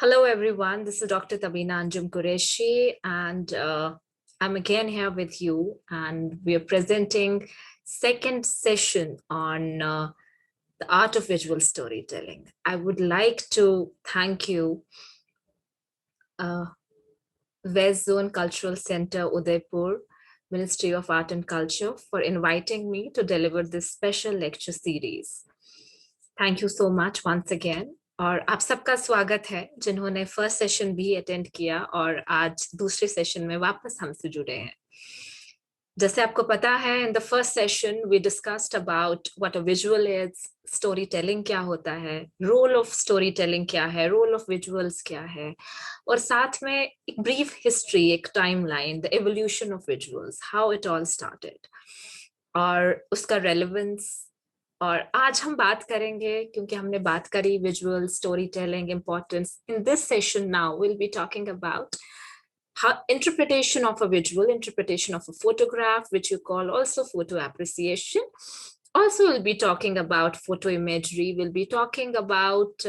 Hello, everyone. This is Dr. Tabina Anjum Qureshi, and I'm again here with you, and we are presenting second session on the art of visual storytelling. I would like to thank you, West Zone Cultural Center, Udaipur, Ministry of Art and Culture, for inviting me to deliver this special lecture series. Thank you so much once again. और आप सबका स्वागत है जिन्होंने first session भी attend किया और आज दूसरे सेशन में वापस हमसे जुड़े हैं. जैसे आपको पता है, in the first session we discussed about what a visual is, story telling क्या होता है, रोल ऑफ स्टोरी टेलिंग क्या है, रोल ऑफ विजुअल्स क्या है, और साथ में एक ब्रीफ हिस्ट्री, एक timeline, the evolution of visuals, how it all started और उसका रेलेवेंस. और आज हम बात करेंगे, क्योंकि हमने बात करी visual story telling importance, in this session now will be talking about how interpretation of a visual, interpretation of a photograph, which you call also photo appreciation. Also, we'll be talking about photo imagery. We'll be talking about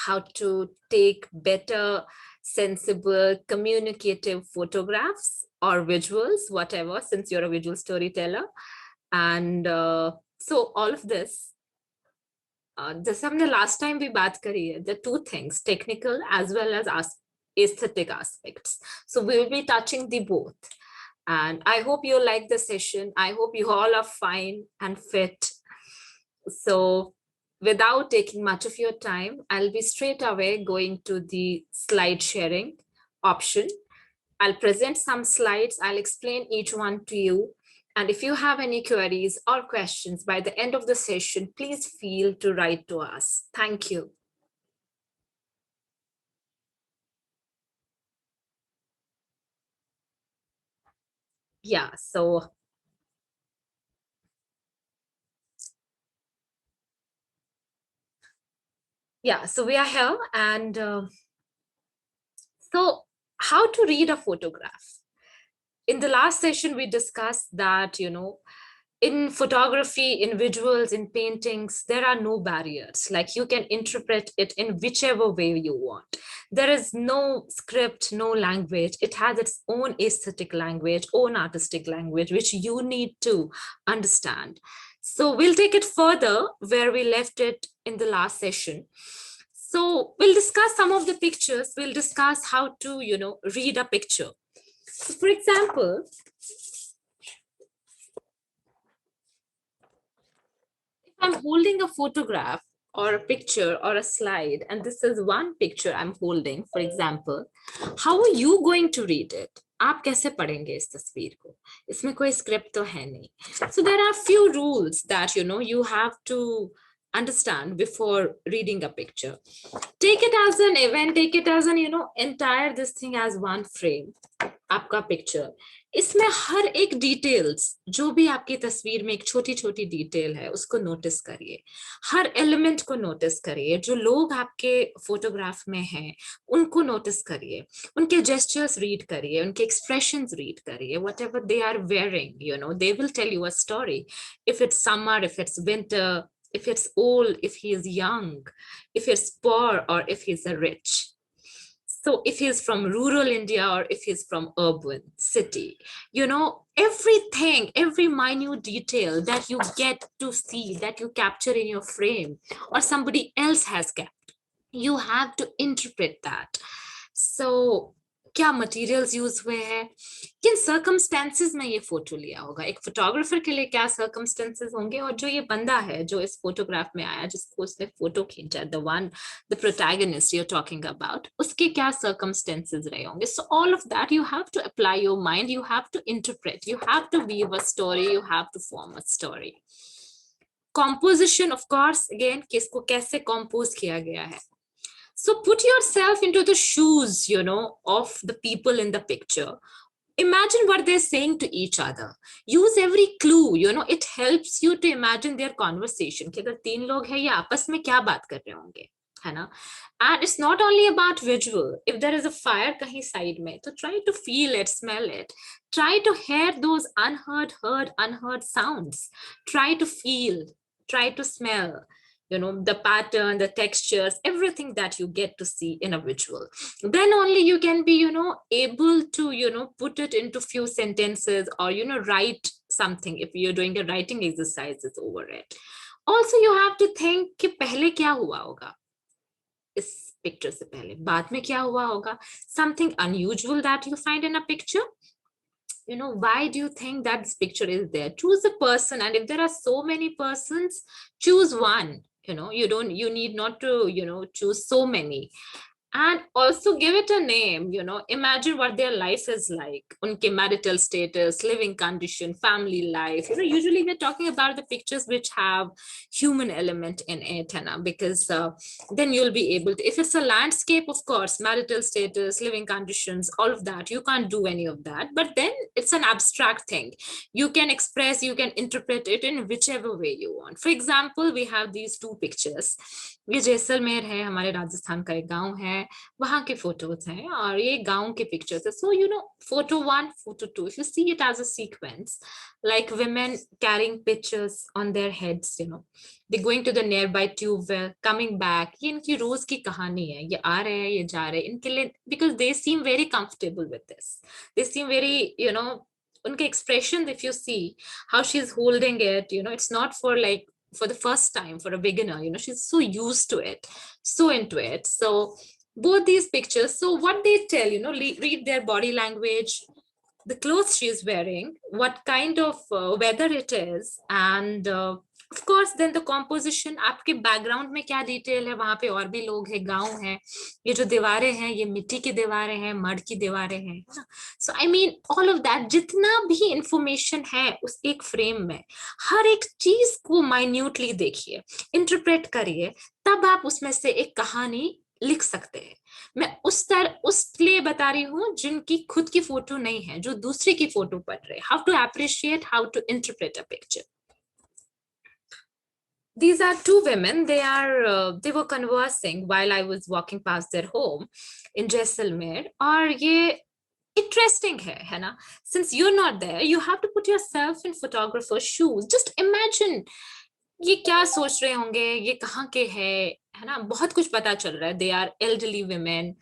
how to take better, sensible, communicative photographs or visuals, whatever, since you're a visual storyteller. And so all of this, जैसे हमने last time भी बात करी है, the two things, technical as well as aesthetic aspects. So we will be touching the both. And I hope you like the session. I hope you all are fine and fit. So without taking much of your time, I'll be straight away going to the slide sharing option. I'll present some slides. I'll explain each one to you. And if you have any queries or questions by the end of the session, please feel to write to us. Thank you. Yeah, so we are here, and so how to read a photograph. In the last session, we discussed that, in photography, in visuals, in paintings, there are no barriers. Like, you can interpret it in whichever way you want. There is no script, no language. It has its own aesthetic language, own artistic language, which you need to understand. So we'll take it further where we left it in the last session. So we'll discuss some of the pictures. We'll discuss how to, read a picture. So for example, if I'm holding a photograph or a picture or a slide, and this is one picture I'm holding, for example, how are you going to read it? आप कैसे पढ़ेंगे इस तस्वीर को? इसमें कोई script तो है नहीं. So there are few rules that you have to understand before reading a picture. Take it as an event, take it as an entire this thing as one frame. आपका पिक्चर, इसमें हर एक details, जो भी आपकी तस्वीर में एक छोटी छोटी डिटेल है, उसको नोटिस करिए. हर एलिमेंट को नोटिस करिए. जो लोग आपके फोटोग्राफ में हैं, उनको नोटिस करिए. उनके जेस्चर्स रीड करिए, उनके एक्सप्रेशंस रीड करिए. Whatever they are wearing, they will tell you a story. If it's summer, if it's winter, if it's old, if he is young, if it's poor, or if he's a rich. So if he's from rural India or if he's from urban city, everything, every minute detail that you get to see, that you capture in your frame or somebody else has kept, you have to interpret that. So क्या materials use हुए हैं, किन circumstances में ये photo लिया होगा, एक photographer के लिए क्या सर्कमस्टेंसेस होंगे, और जो ये बंदा है जो इस फोटोग्राफ में आया, जिसको उसने फोटो खींचा, the protagonist you are talking about, उसके क्या सर्कमस्टेंसेस रहे होंगे. So all of that you have to apply your mind, you have to interpret, you have to weave a story, you have to form a story. Composition, of course, again किसको कैसे compose किया गया है. So put yourself into the shoes, of the people in the picture. Imagine what they're saying to each other. Use every clue, it helps you to imagine their conversation. कि अगर तीन लोग हैं, ये आपस में क्या बात कर रहे होंगे. है ना. And it's not only about visual. If there is a fire kahin side mein, to try to feel it, smell it, try to hear those unheard sounds, try to feel, try to smell, you know, the pattern, the textures, everything that you get to see in a visual. Then only you can be, you know, able to, you know, put it into few sentences, or, you know, write something if you're doing a writing exercises over it. Also you have to think कि पहले क्या हुआ होगा इस picture से पहले, बाद में क्या हुआ होगा, something unusual that you find in a picture. You know, why do you think that this picture is there? Choose a person, and if there are so many persons, choose one. You know, you need not to, you know, choose so many. And also give it a name. You know, imagine what their life is like, unke marital status, living condition, family life. You know, usually we're talking about the pictures which have human element in it, Hannah, because then you'll be able to, if it's a landscape, of course, marital status, living conditions, all of that, you can't do any of that. But then it's an abstract thing. You can express, you can interpret it in whichever way you want. For example, we have these two pictures. ये जैसलमेर है, हमारे राजस्थान का एक गांव है, वहां के photos हैं, और ये गांव के पिक्चर्स है. So you know, photo 1, photo 2, if you see it as a sequence, like women carrying pictures on their heads, you know, they going to the nearby tube well, coming back, ये इनकी रोज की कहानी है, ये आ रहे हैं, ये जा रहे हैं, इनके लिए, because they seem very comfortable with this, they seem very, you know, उनके expression, if you see how she's holding it, you know, it's not for like for the first time, for a beginner, you know, she's so used to it, so into it. So both these pictures, so what they tell, you know, read their body language, the clothes she is wearing, what kind of weather it is, and of course then the composition, आपके background में क्या detail है, वहां पे और भी लोग हैं, गांव है, ये जो दीवारें हैं, ये मिट्टी की दीवारें हैं, मड की दीवारें हैं. So I mean all of that, जितना भी information है उस एक frame में, हर एक चीज को minutely देखिए, interpret करिए, तब आप उसमें से एक कहानी लिख सकते हैं. मैं उस लिए बता रही हूँ जिनकी खुद की फोटो नहीं है, जो दूसरे की फोटो पढ़ रहे. How to appreciate, how to interpret a picture. These are two women. They were conversing while I was walking past their home in Jaisalmer. और ये interesting है ना? Since you're not there, you have to put yourself in photographer's shoes. Just imagine ये क्या सोच रहे होंगे, ये कहाँ के है ना? बहुत कुछ पता चल रहा है. They are elderly women.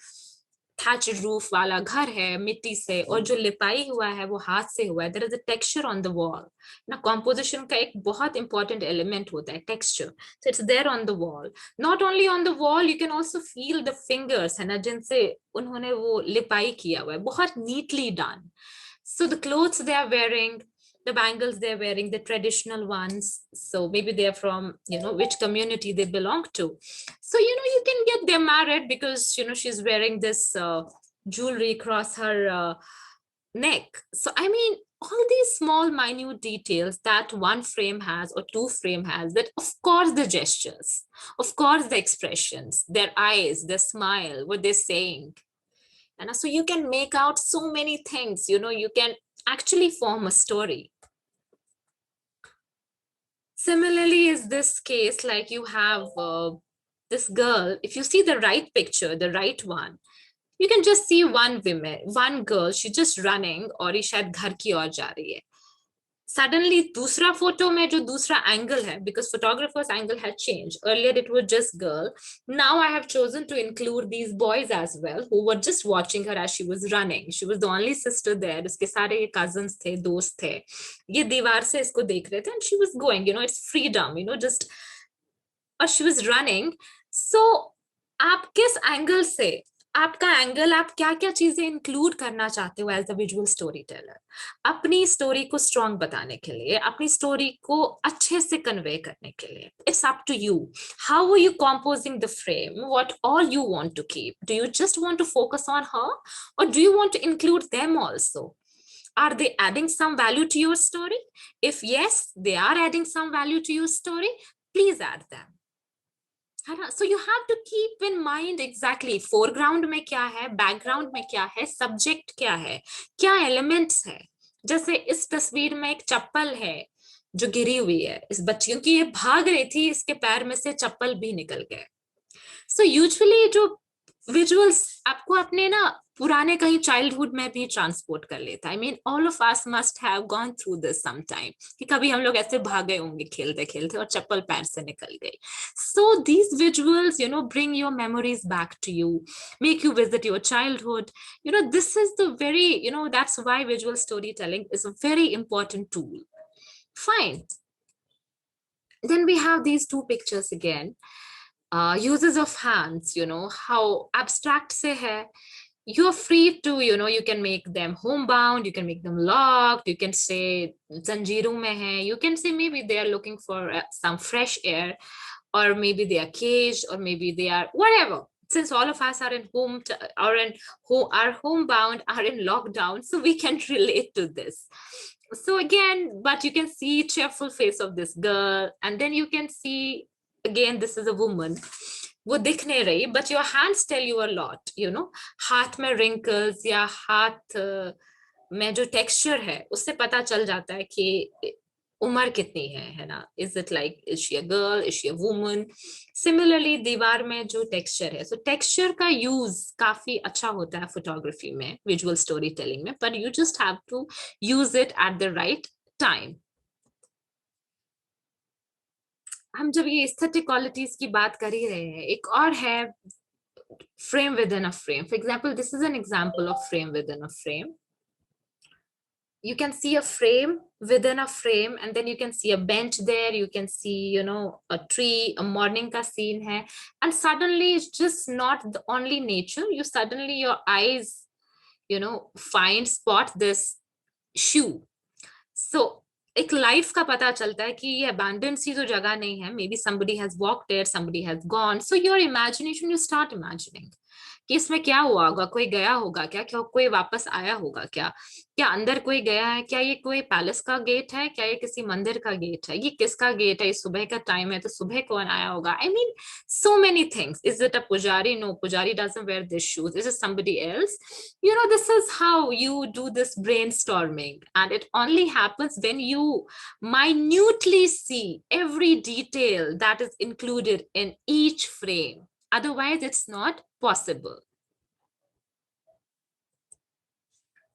thatched roof वाला घर है मिट्टी से, और जो लिपाई हुआ है वो हाथ से हुआ है. There is a texture on the wall. ना composition का एक बहुत important element होता है texture. So it's there on the wall. Not only on the wall, you can also feel the fingers है ना, जिनसे उन्होंने वो लिपाई किया हुआ है. बहुत neatly done. So the clothes they are wearing, the bangles they're wearing, the traditional ones, so maybe they're from, you know, which community they belong to. So, you know, you can get them married because, you know, she's wearing this jewelry across her neck. So I mean, all these small minute details that one frame has or two frame has, that of course the gestures, of course the expressions, their eyes, their smile, what they're saying. And so you can make out so many things, you know, you can actually form a story. Similarly is this case, like you have this girl, if you see the right picture, the right one, you can just see one girl, she's just running, और ये शायद घर की ओर जा रही है. Suddenly दूसरा photo में जो दूसरा एंगल है, because photographer's angle had changed. Earlier it was just girl. Now I have chosen to include these boys as well, who were just watching her as she was running. She was the only sister there. उसके सारे ये cousins थे, दोस्त थे. ये दीवार से इसको देख रहे थे, and she was going, you know, it's freedom, you know, just, और she was running. So आप किस एंगल से, आपका एंगल, आप क्या क्या चीजें इंक्लूड करना चाहते हो as a visual story teller, अपनी स्टोरी को स्ट्रॉन्ग बताने के लिए, अपनी स्टोरी को अच्छे से कन्वे करने के लिए. It's up to you. How are you composing the frame, what all you want to keep. Do you just want to focus on her, और do you want to include them also? Are they adding some value to your story? If yes, they are adding some value to your story, please add them. So you have to keep in mind exactly foreground में क्या है, background में क्या है, subject क्या है, क्या elements है. जैसे इस तस्वीर में एक चप्पल है जो गिरी हुई है, इस बच्चियों की, ये भाग रही थी, इसके पैर में से चप्पल भी निकल गए. सो यूजुअली जो विजुअल्स आपको अपने ना पुराने कहीं चाइल्डहुड में भी ट्रांसपोर्ट कर लेता है। I mean all of us must have gone through this some time कि कभी हम लोग ऐसे भागे होंगे खेलते खेलते और चप्पल पैर से निकल गई। So these visuals bring your memories back to you, make you visit your childhood. This is the very, that's why visual storytelling is a very important tool. Fine. Then we have these two pictures again. Uses of hands, how abstract se hai. You're free to, you can make them homebound, you can make them locked, you can say zanjeeron mein hai, you can say maybe they are looking for some fresh air, or maybe they are caged, or maybe they are whatever. Since all of us are in home or in are homebound, are in lockdown, so we can relate to this. So again, but you can see cheerful face of this girl, and then you can see again this is a woman, वो दिख नहीं रही, but your hands tell you a lot. हाथ में wrinkles या हाथ में जो texture है उससे पता चल जाता है कि उम्र कितनी है ना. Is it like, is she a girl, is she a woman? Similarly दीवार में जो texture है, so texture का use काफी अच्छा होता है photography में, visual storytelling में, but you just have to use it at the right time. हम जब ये एस्थेटिक क्वालिटीज की बात कर ही रहे हैं, एक और है frame within a frame. For example, this is an example of frame within a frame. You can see a frame within a frame, and then you can see a bench there, you can see a tree, a morning ka scene hai, and suddenly it's just not the only nature, you suddenly your eyes find spot this shoe. So एक life का पता चलता है कि ये abandon सी तो जगह नहीं है, may be somebody has walked there, somebody has gone, so your imagination, you start imagining कि इसमें क्या हुआ होगा, कोई गया होगा क्या, क्या कोई वापस आया होगा क्या, क्या अंदर कोई गया है क्या, ये कोई पैलेस का गेट है क्या, ये किसी मंदिर का गेट है, ये किसका गेट है, ये सुबह का टाइम है तो सुबह कौन आया होगा. I mean so many things. Is it a pujari? No, pujari doesn't wear this shoes. Is it somebody else? This is how you do this brainstorming, and it only happens when you minutely see every detail that is included in each frame. Otherwise it's not possible.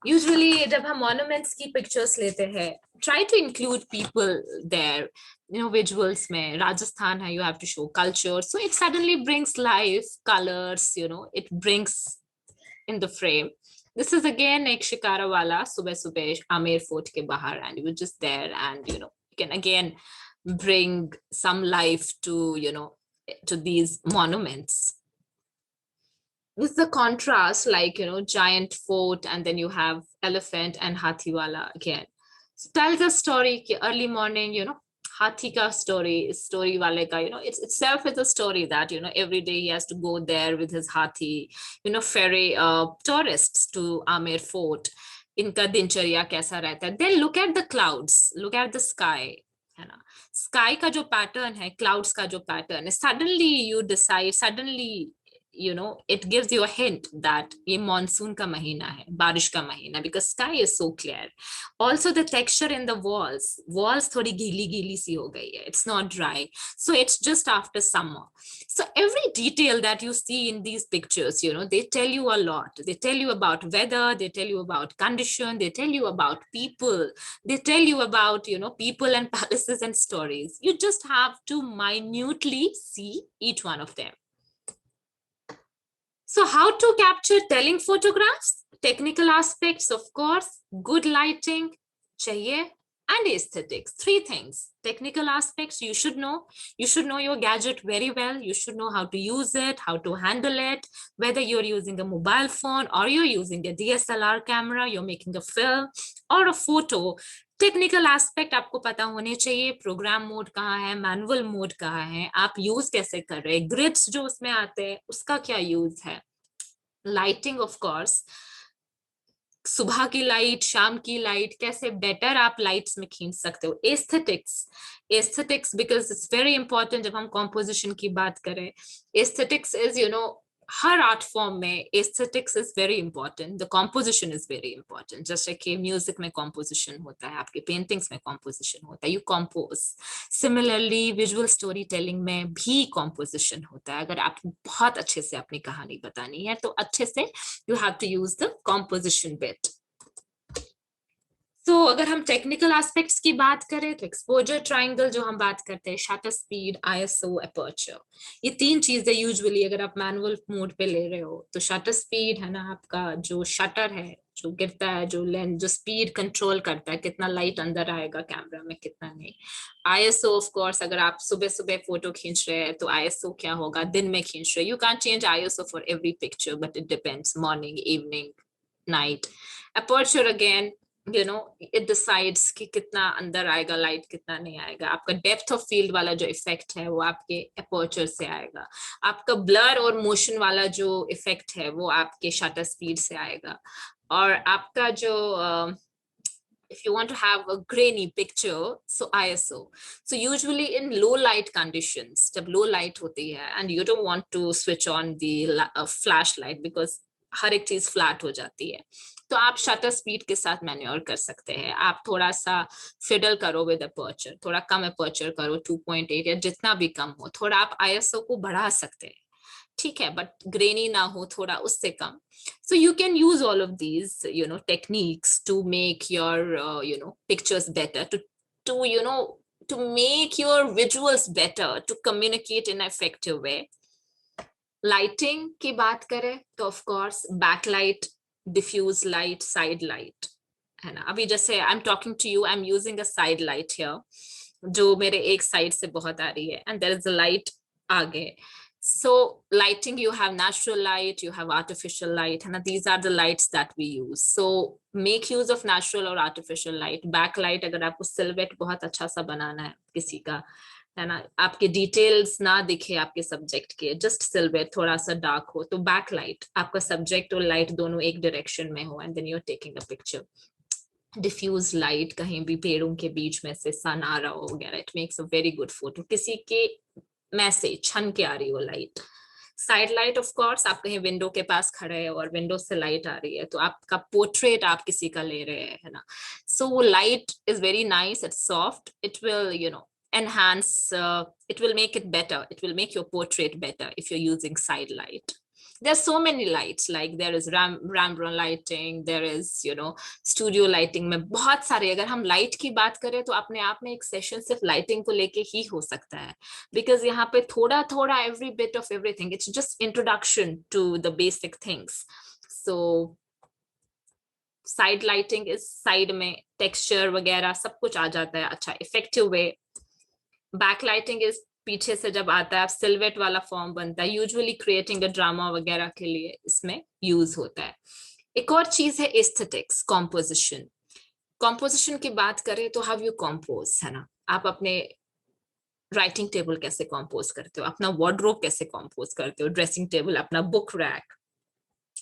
Usually जब हम monuments की pictures लेते हैं, try to include people there, visuals में. Rajasthan है, you have to show culture, so it suddenly brings life, colors, it brings in the frame. This is again एक शिकारा वाला सुबह सुबह आमेर फोर्ट के बाहर, and you're just there, and you can again bring some life to to these monuments. This is the contrast, like giant fort, and then you have elephant and hathi wala again. So tells a story ki early morning, hathi ka story wale ka, it's itself is a story that every day he has to go there with his hathi, ferry tourists to Amer Fort. इनका दिनचर्या कैसा रहता है. Then look at the clouds, look at the sky, है ना. Sky का जो pattern है, clouds का जो pattern है, suddenly you decide, suddenly it gives you a hint that ये monsoon का महीना है, बारिश का महीना, because sky is so clear. Also the texture in the walls थोड़ी गीली गीली सी हो गई है, it's not dry, so it's just after summer. So every detail that you see in these pictures, they tell you a lot. They tell you about weather, they tell you about condition, they tell you about people, they tell you about people and palaces and stories. You just have to minutely see each one of them. So how to capture telling photographs? Technical aspects, of course, good lighting, chahiye, and aesthetics. Three things. Technical aspects, you should know. You should know your gadget very well. You should know how to use it, how to handle it, whether you're using a mobile phone or you're using a DSLR camera, you're making a film or a photo. Technical aspect आपको पता होने चाहिए, programme mode कहाँ है, manual mode कहाँ है, आप use कैसे कर रहे हैं, ग्रिड्स जो उसमें आते हैं उसका क्या यूज है, लाइटिंग ऑफ कोर्स, सुबह की लाइट, शाम की लाइट, कैसे बेटर आप लाइट्स में खींच सकते हो. Aesthetics because it's very important जब हम कॉम्पोजिशन की बात करें. एस्थेटिक्स इज हर आर्ट फॉर्म में aesthetics is very important, the composition is very important. जैसे कि म्यूजिक में कॉम्पोजिशन होता है, आपके पेंटिंग्स में कॉम्पोजिशन होता है, you compose. Similarly visual story telling में भी कॉम्पोजिशन होता है। अगर आप बहुत अच्छे से अपनी कहानी बतानी है तो अच्छे से you have to use the composition bit. तो अगर हम टेक्निकल एस्पेक्ट्स की बात करें तो एक्सपोजर ट्रायंगल जो हम बात करते हैं, शटर स्पीड, आईएसओ, एपर्चर, ये तीन चीजें यूजुअली अगर आप मैनुअल मोड पे ले रहे हो तो शटर स्पीड है ना, आपका जो शटर है जो गिरता है, जो लेंस जो स्पीड कंट्रोल करता है कितना लाइट अंदर आएगा कैमरा में कितना नहीं। आईएसओ ऑफ कोर्स अगर आप सुबह सुबह फोटो खींच रहे हैं तो आईएसओ क्या होगा, दिन में खींच रहे, you can change ISO for every picture but it depends, morning, evening, night. Aperture again you know it decides कि कितना अंदर आएगा लाइट कितना नहीं आएगा। आपका डेप्थ ऑफ फील्ड वाला जो इफेक्ट है वो आपके अपर्चर से आएगा। आपका ब्लर और मोशन वाला जो इफेक्ट है वो आपके शटर स्पीड से आएगा। और आपका जो if you want to have a grainy picture, so ISO. So usually in low light conditions, जब low light होती है and you don't want to switch on the flashlight because हर एक चीज फ्लैट हो जाती है, तो आप शटर स्पीड के साथ मैन्योर कर सकते हैं। आप थोड़ा सा फिडल करो विद अपर्चर, थोड़ा कम अपर्चर करो 2.8 या जितना भी कम हो, थोड़ा आप आईएसओ को बढ़ा सकते हैं, ठीक है, बट ग्रेनी ना हो थोड़ा उससे कम। So you can use all of these techniques to make your pictures better, to to make your visuals better, to communicate in an effective way. Lighting की बात करें तो of course backlight, diffuse light, side light है ना। अभी जैसे I'm talking to you, I'm using a side light here जो मेरे एक साइड से बहुत आ रही है and there is a light आगे। So lighting, you have natural light, you have artificial light, and these are the lights that we use. So make use of natural or artificial light. Backlight अगर आपको silhouette बहुत अच्छा सा बनाना है किसी का, है ना, आपके डिटेल्स ना दिखे आपके सब्जेक्ट के, जस्ट सिल्वेट थोड़ा सा डार्क हो, तो बैकलाइट आपका सब्जेक्ट और लाइट दोनों एक डायरेक्शन में हो and then you are taking a picture. Diffuse light, कहीं भी पेड़ों के बीच में से सन आ रहा हो वगैरह, it makes a very good photo. किसी के मैसेज छन के आ रही हो light. Side light of course आप कहीं विंडो के पास खड़े हैं और विंडो से लाइट आ रही है तो आपका पोर्ट्रेट आप किसी का ले रहे हैं, है ना। सो वो light is very nice, it's soft, it will enhance, it will make it better, it will make your portrait better if you're using side light. There's so many lights, like there is Rambron lighting, there is studio lighting में बहुत सारे। अगर हम light की बात करें तो अपने आप में एक सेशन सिर्फ लाइटिंग को लेके ही हो सकता है, बिकॉज यहाँ पे थोड़ा थोड़ा every bit of everything, it's just introduction to the basic things. So side lighting इस साइड में टेक्सचर वगैरह सब कुछ आ जाता है अच्छा इफेक्टिव वे। बैकलाइटिंग इज पीछे से जब आता है आप सिल्वेट वाला फॉर्म बनता है, यूजुअली क्रिएटिंग अ ड्रामा वगैरह के लिए इसमें यूज होता है। एक और चीज है एस्थेटिक्स, कॉम्पोजिशन। कॉम्पोजिशन की बात करें तो हाउ यू कॉम्पोज, है ना। आप अपने राइटिंग टेबल कैसे कॉम्पोज करते हो, अपना वार्डरोब कैसे कॉम्पोज करते हो, ड्रेसिंग टेबल, अपना बुक रैक,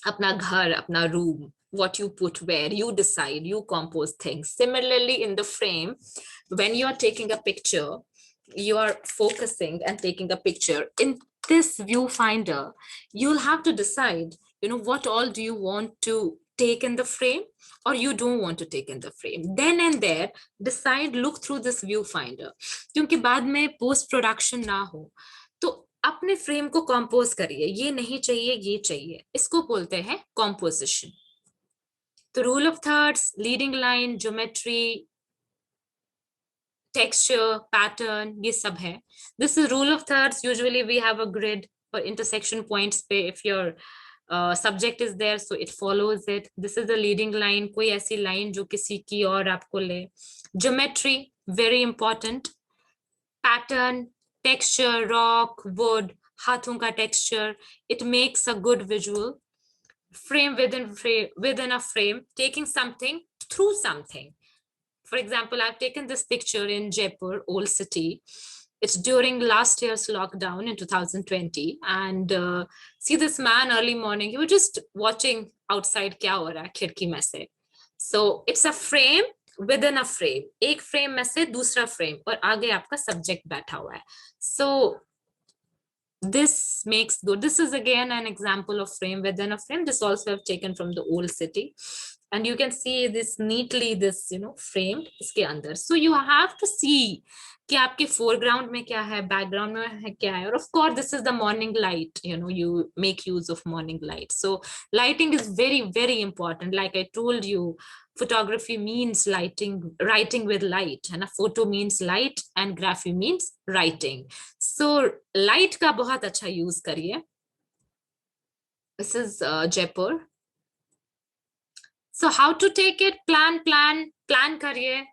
अपना घर, अपना room, what you put where, you decide, you compose things. Similarly in the frame, when you are taking a picture, you are focusing and taking a picture in this viewfinder, you'll have to decide what all do you want to take in the frame or you don't want to take in the frame. Then and there decide, look through this viewfinder, क्योंकि बाद में post production ना हो तो अपने frame को compose करिए, ये नहीं चाहिए ये चाहिए, इसको बोलते हैं कॉम्पोजिशन। तो rule of thirds, leading line, geometry, texture, pattern, ये सब है। This is rule of thirds. Usually we have a grid और इंटरसेक्शन पॉइंट्स पे if your subject is there so it follows it. This is the leading line, कोई ऐसी line जो किसी की और आपको ले। Geometry very important, pattern, texture, rock, wood, हाथों का texture, it makes a good visual. Frame within a frame, taking something through something. For example, I've taken this picture in Jaipur, Old City. It's during last year's lockdown in 2020. And see this man early morning, he was just watching outside kya ho raha hai khidki mein se. So it's a frame within a frame. एक frame में से दूसरा frame और आगे आपका subject बैठा हुआ है. So this makes good. This is again an example of frame within a frame. This also I've taken from the old city, and you can see this neatly, this framed इसके अंदर. So you have to see कि आपके foreground में क्या है, background में है क्या है. और of course this is the morning light, you make use of morning light. So lighting is very, very important. Like I told you, photography means writing with light, and a photo means light and graphy means writing. So light का बहुत अच्छा use करिए. This is Jaipur. So how to take it? plan करिए.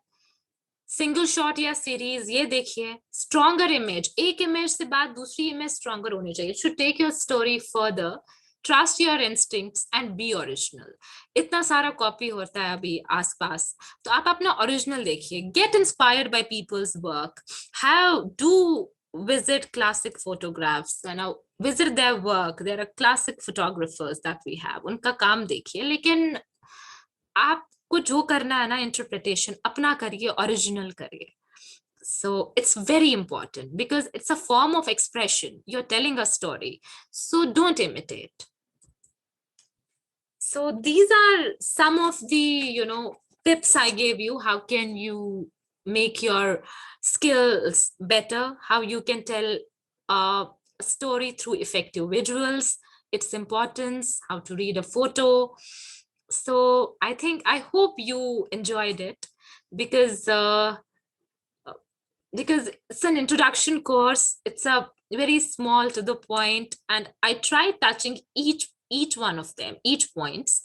Single shot या series, ये देखिए. Stronger image, एक image से बाद दूसरी इमेज स्ट्रॉन्गर होनी चाहिए. Should take your story further. Trust your instincts and be original. इतना सारा कॉपी होता है अभी आसपास, तो आप अपना ओरिजिनल देखिए. Get inspired by people's work. How do visit classic photographs and visit their work. There are classic photographers that we have. उनका काम देखिए. लेकिन आपको जो करना है ना, इंटरप्रिटेशन अपना करिए, ओरिजिनल करिए. So it's very important because it's a form of expression. You're telling a story, so don't imitate. So these are some of the tips I gave you. How can you make your skills better, how you can tell a story through effective visuals, its importance, how to read a photo. So I hope you enjoyed it, because it's an introduction course. It's a very small, to the point, and I tried touching each one of them, each points.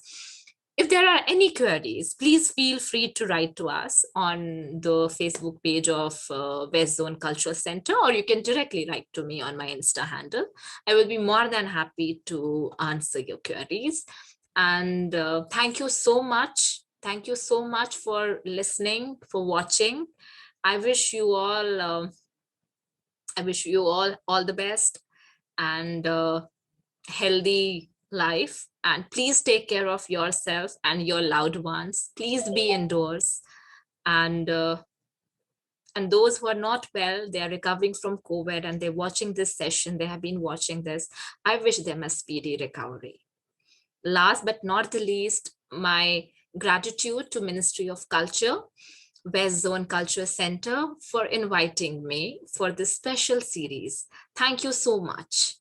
If there are any queries, please feel free to write to us on the Facebook page of West Zone Cultural Center, or you can directly write to me on my Insta handle. I will be more than happy to answer your queries. And thank you so much. Thank you so much for listening, for watching. I wish you all all the best and healthy life. And please take care of yourself and your loved ones. Please be indoors. And those who are not well, they are recovering from COVID and they're watching this session, they have been watching this. I wish them a speedy recovery. Last but not the least, my gratitude to Ministry of Culture, West Zone Culture Center, for inviting me for this special series. Thank you so much.